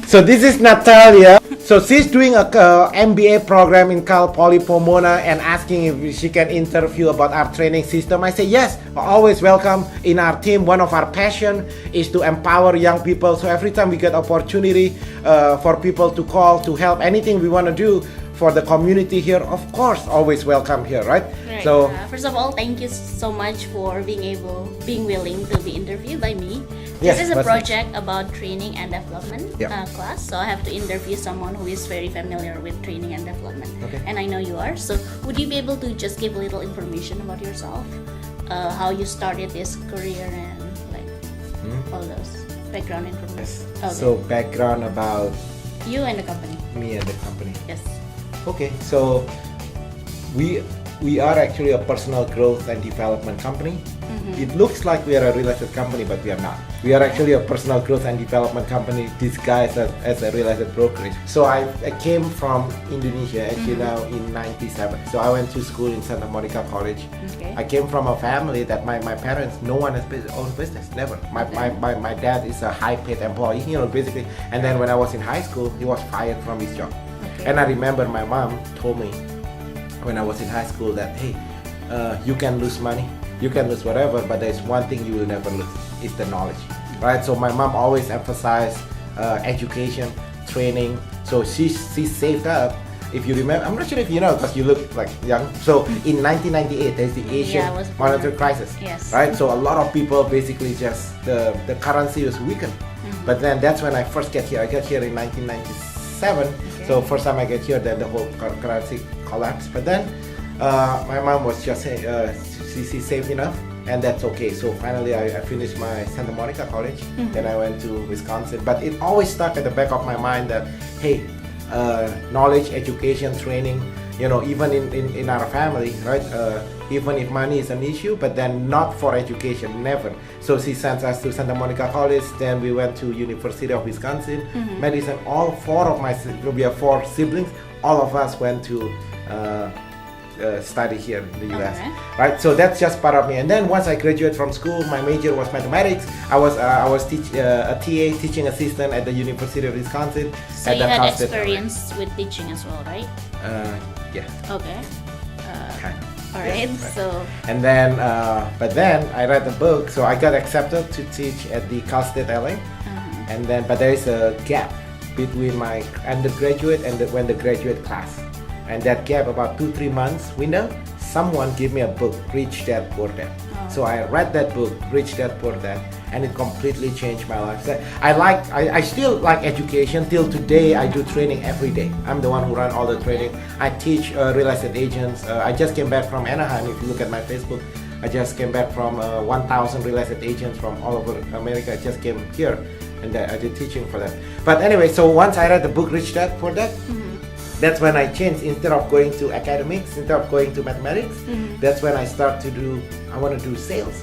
So this is Natalie. So she's doing a MBA program in Cal Poly Pomona and asking if she can interview about our training system. I say yes, always welcome in our team. One of our passion is to empower young people. So every time we get opportunity for people to call, to help, anything we want to do for the community here, of course, always welcome here, right? Right. So First of all, thank you so much for being willing to be interviewed by me. Yes, This is a that's project about training and development Yeah. class, so I have to interview someone who is very familiar with training and development. Okay. And I know you are. So would you be able to just give a little information about yourself, how you started this career and like all those background information? Okay. So background about You and the company. me and the company. Yes. Okay, so we are actually a personal growth and development company. It looks like we are a real estate company, but we are not. We are actually a personal growth and development company disguised as a real estate brokerage. So I came from Indonesia, as you know, in '97. So I went to school in Santa Monica College. Okay. I came from a family that my parents, no one has owned business, never. My dad is a high-paid employee, basically. And then when I was in high school, he was fired from his job. Okay. And I remember my mom told me when I was in high school that, hey, you can lose money, you can lose whatever, but there's one thing you will never lose, it's the knowledge, right? So my mom always emphasized education, training. So she saved up. If you remember, I'm not sure if you know because you look like young. So in 1998, there's the Asian I was born. monetary crisis, Yes. right? So a lot of people basically just, the currency was weakened. But then that's when I first get here. I got here in 1997. So first time I get here, then the whole currency collapsed. But then my mom was just saying she saved enough, and that's okay. So finally I finished my Santa Monica College. Then I went to Wisconsin. But it always stuck at the back of my mind that, hey, knowledge, education, training, even in our family, right? Even if money is an issue, but then not for education, never. So she sent us to Santa Monica College, then we went to University of Wisconsin, Madison. All four of we have four siblings, all of us went to study here in the US, right? So that's just part of me. And then once I graduated from school, my major was mathematics. I was a TA, teaching assistant at the University of Wisconsin. So at you the had Cal State experience with teaching as well, right? Yeah, Okay. kind of. All right. Yes, So And then, but then I read the book, so I got accepted to teach at the Cal State LA. And then, but there is a gap between my undergraduate and when the graduate class. And that gap, about 2-3 months window, someone gave me a book, Rich Dad Poor Dad. So I read that book, Rich Dad Poor Dad, and it completely changed my life. So I still like education. Till today, I do training every day. I'm the one who run all the training. I teach real estate agents. I just came back from Anaheim. If you look at my Facebook, I just came back from 1,000 real estate agents from all over America. I just came here, and I did teaching for them. But anyway, so once I read the book, Rich Dad Poor Dad, that's when I changed. Instead of going to academics, instead of going to mathematics, that's when I start to I want to do sales.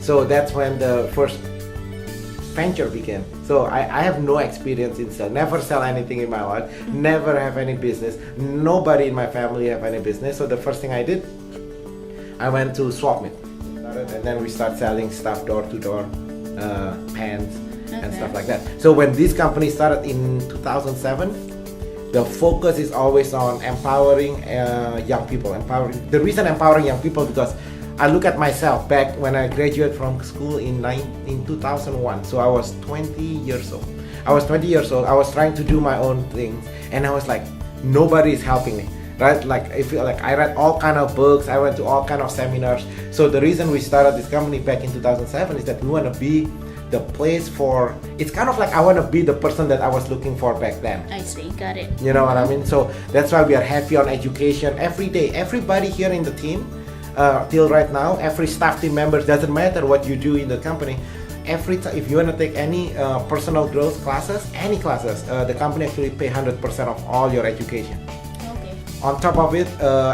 So that's when the first venture began. So I have no experience in sales, never sell anything in my life, never have any business. Nobody in my family have any business. So the first thing I did, I went to swap meet. And then we start selling stuff door to door, pants and stuff like that. So when this company started in 2007, the focus is always on empowering young people. The reason empowering young people because I look at myself back when I graduated from school in 2001. So I was 20 years old. I was trying to do my own things, and I was like, nobody is helping me, right? Like I feel like I read all kind of books. I went to all kind of seminars. So the reason we started this company back in 2007 is that we want to be the place for, it's kind of like I want to be the person that I was looking for back then. I see, got it. You know what I mean? So that's why we are happy on education every day. Everybody here in the team, till right now, every staff team member, doesn't matter what you do in the company, every time, if you want to take any personal growth classes, any classes, the company actually pay 100% of all your education. Okay. On top of it,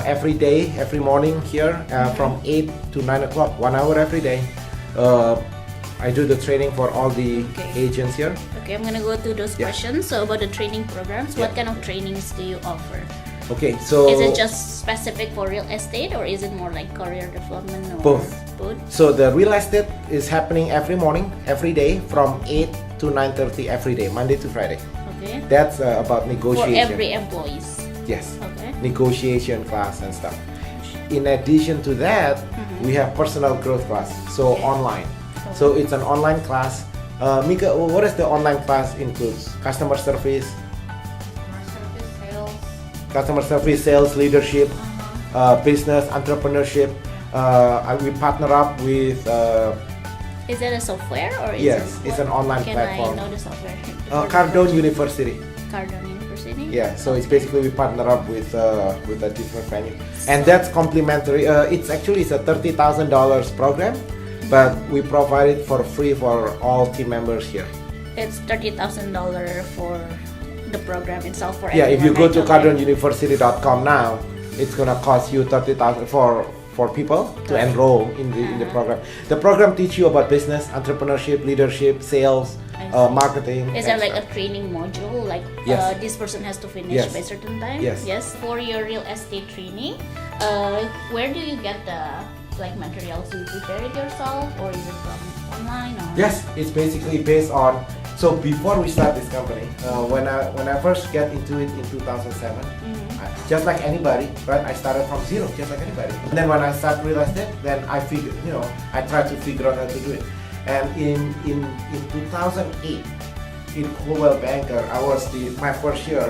every day, every morning here, from 8 to 9 o'clock, 1 hour every day, I do the training for all the agents here. Okay, I'm gonna go through those questions. So about the training programs, what kind of trainings do you offer? Okay, so is it just specific for real estate, or is it more like career development? Or both. Both. So the real estate is happening every morning, every day from 8 to 9:30 every day, Monday to Friday. Okay. Okay. That's about For negotiation. every employees. Yes. Okay. Negotiation class and stuff. In addition to that, we have personal growth class. So Okay. online. So it's an online class. Mika, what does the online class includes? Customer service, sales. customer service, sales, leadership, business, entrepreneurship. We partner up with. Is that a software or is Yes, it it's an online Can platform. I know the software? Cardone University. Cardone University. Yeah, so it's basically we partner up with a different venue, and that's complimentary. It's a $30,000 program, but we provide it for free for all team members here. It's $30,000 for the program itself for Yeah, if you go everyone, to right? cardoneuniversity.com now, it's gonna cost you $30,000 for people to enroll in the program. The program teach you about business, entrepreneurship, leadership, sales, I see. marketing. Is and there like a stuff. training module like Yes. this person has to finish Yes. by certain time? Yes. Yes. For your real estate training, where do you get the like materials? Do you prepare it yourself or is it from online or? Yes, it's basically based on. So before we start this company, when I first get into it in 2007, just like anybody, right? I started from zero, just like anybody. And then when I start real estate, then I figured, I tried to figure out how to do it. And in 2008, in Coldwell Banker, I was my first year.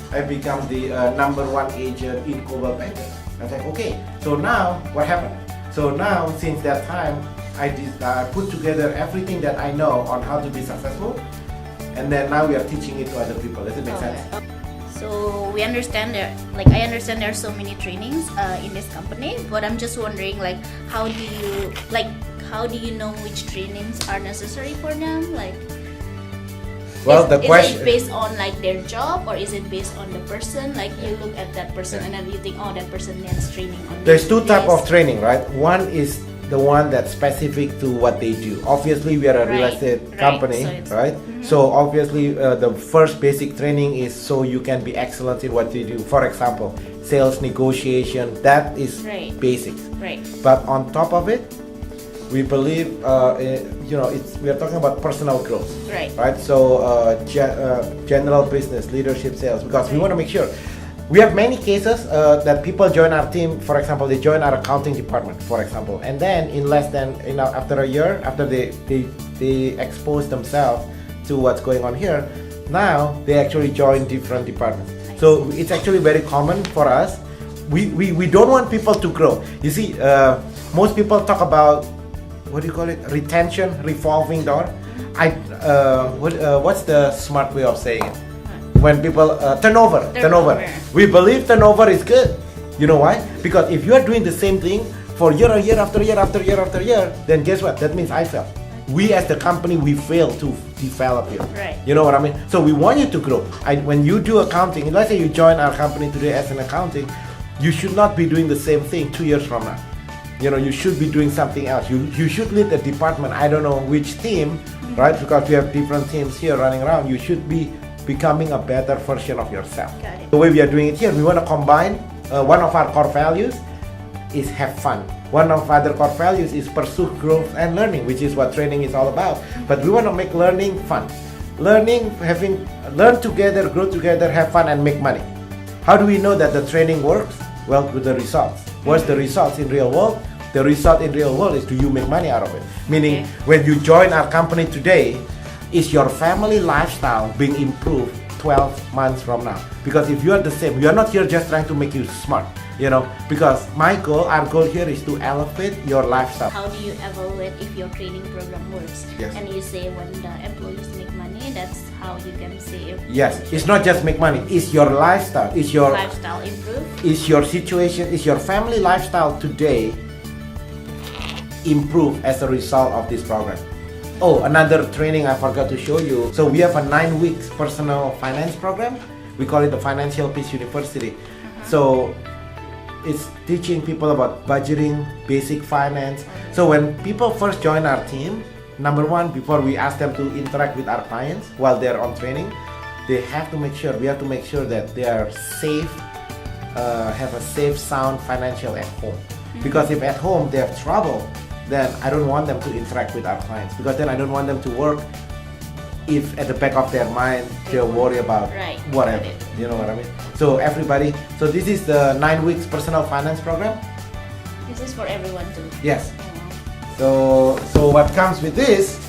I become the #1 agent in Coldwell Banker. I was like, okay. So now what happened? So now since that time, I put together everything that I know on how to be successful, and then now we are teaching it to other people. Does it make sense? So we understand there, I understand there are so many trainings in this company, but I'm just wondering, how do you know which trainings are necessary for them? Well, the question. Is it based on their job or is it based on the person? You look at that person and then you think, oh, that person needs training on. There's two type this. of training, right? One is the one that's specific to what they do. Obviously, we are a real Right, estate right. company, So it's- right? So obviously, the first basic training is so you can be excellent in what you do. For example, sales negotiation. That is Right. basics. Right. But on top of it, we believe, we are talking about personal growth, Right. right? So general business, leadership, sales, because we want to make sure. We have many cases that people join our team. For example, they join our accounting department, for example, and then in less than after a year, after they expose themselves to what's going on here, now they actually join different departments. So it's actually very common for us. We don't want people to grow. You see, most people talk about, what do you call it? Retention, revolving door. What's the smart way of saying it? When people turnover. We believe turnover is good. You know why? Because if you are doing the same thing for year after year, then guess what? That means I fail. We as the company, we fail to develop you. Right. You know what I mean? So we want you to grow. When you do accounting, let's say you join our company today as an accounting, you should not be doing the same thing 2 years from now. You should be doing something else. You should lead a department. I don't know which team, right? Because we have different teams here running around. You should be becoming a better version of yourself. Got it. The way we are doing it here, we want to combine one of our core values is have fun. One of other core values is pursue growth and learning, which is what training is all about. But we want to make learning fun. Learn together, grow together, have fun, and make money. How do we know that the training works? Well, with the results. What's the results in real world? The result in real world is, do you make money out of it? Meaning, when you join our company today, is your family lifestyle being improved 12 months from now? Because if you are the same, we are not here just trying to make you smart, because our goal here is to elevate your lifestyle. How do you evaluate if your training program works? Yes. And you say when the employees make money, that's how you can say if Yes, it's not just make money, it's your lifestyle, it's your lifestyle improve. is your situation, is your family lifestyle today improve as a result of this program. Oh, another training I forgot to show you. So we have a 9 weeks personal finance program. We call it the Financial Peace University. So it's teaching people about budgeting, basic finance. So when people first join our team, number one, before we ask them to interact with our clients while they're on training, we have to make sure that they are safe, have a safe, sound financial at home. Because if at home they have trouble, then I don't want them to interact with our clients, because then I don't want them to work if at the back of their mind they'll worry about Right. whatever. Got it. You know what I mean? So everybody, so this is the 9 weeks personal finance program. This is for everyone too. Yes. Oh, So what comes with this,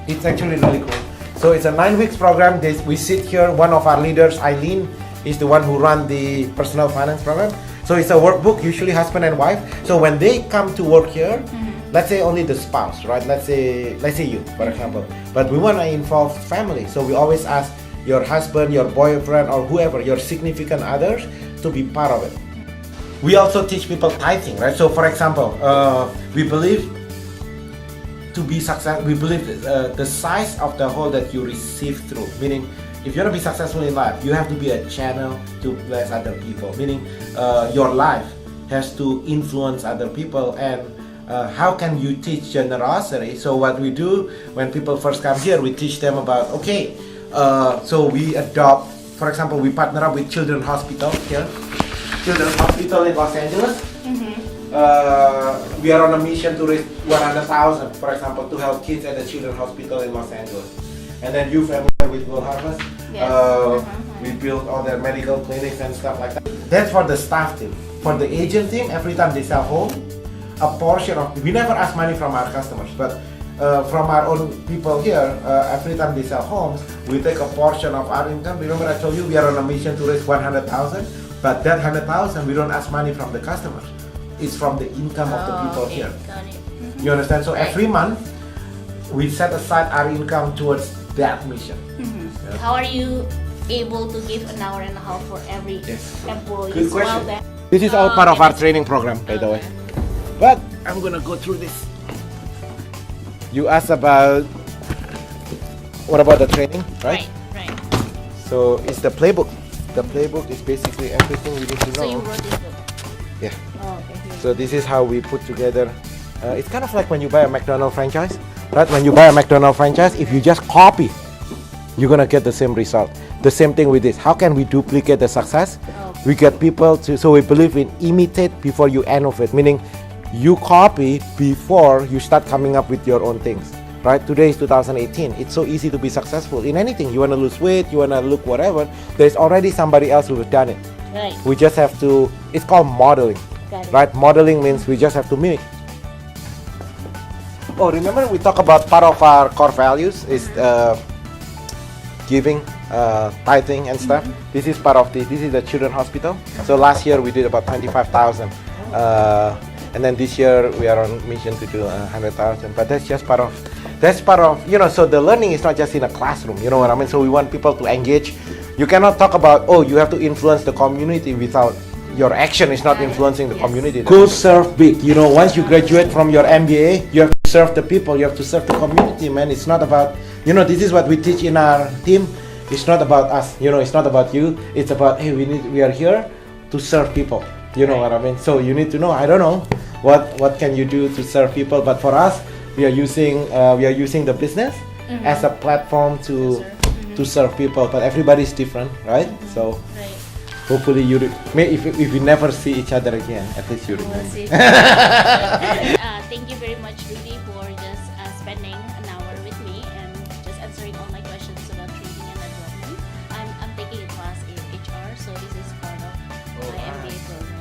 it's actually really cool. So it's a 9 weeks program. We sit here. One of our leaders, Eileen, is the one who run the personal finance program. So it's a workbook, usually husband and wife. So when they come to work here, let's say only the spouse, right? Let's say you, for example. But we want to involve family. So we always ask your husband, your boyfriend, or whoever, your significant others, to be part of it. We also teach people tithing, right? So for example, we believe to be successful, we believe the size of the hole that you receive through, meaning if you want to be successful in life, you have to be a channel to bless other people, meaning your life has to influence other people. And how can you teach generosity? So what we do when people first come here, we teach them about, okay, so we adopt, for example, we partner up with Children's Hospital here, Children's Hospital in Los Angeles. We are on a mission to raise 100,000, for example, to help kids at the Children's Hospital in Los Angeles. And then you familiar with Will Harvest? Yes. We built all their medical clinics and stuff like that. That's for the staff team. For the agent team, every time they sell home, a portion of, we never ask money from our customers, but from our own people here, every time they sell homes, we take a portion of our income. Remember I told you we are on a mission to raise 100,000, but that 100,000 we don't ask money from the customers. It's from the income of the people okay. here. Got it. You understand? So every month we set aside our income towards that mission. Yeah. How are you able to give an hour and a half for every employee? Good question. Well, that- This is all part of okay, our training program, by the way. Okay. But I'm gonna go through this. You asked about what about the training, right? Right. So it's the playbook. The playbook is basically everything you need to So you know. wrote this book. Yeah. Oh, okay. Here. So this is how we put together. It's kind of like when you buy a McDonald's franchise, right? When you buy a McDonald's franchise, if you just copy, you're gonna get the same result. The same thing with this. How can we duplicate the success? Okay. We get people to. So we believe in imitate before you innovate, meaning you copy before you start coming up with your own things. Right? Today is 2018. It's so easy to be successful in anything. You wanna lose weight, you wanna look whatever. There's already somebody else who has done it. Right. We just have to. It's called modeling. Got it. Right? Modeling means we just have to mimic. Oh, remember we talk about part of our core values is giving, tithing and stuff. This is part of this is the Children's Hospital. So last year we did about 25,000. And then this year we are on mission to do 100,000. But that's just part of, you know, so the learning is not just in a classroom, you know what I mean? So we want people to engage. You cannot talk about, oh, you have to influence the community without your action is not influencing the community. Go serve big. You know, once you graduate from your MBA, you have to serve the people, you have to serve the community, man. It's not about, you know, this is what we teach in our team. It's not about us, you know, it's not about you. It's about, hey, we are here to serve people. You know what I mean? So you need to know, I don't know, what can you do to serve people? But for us, we are using the business as a platform to serve people. But everybody's different, right? So Right. hopefully if we never see each other again, at least you We'll remember. see. Thank you very much, Rudy, for just spending an hour with me and just answering all my questions about training and development. I'm taking a class in HR, so this is part of my MBA program.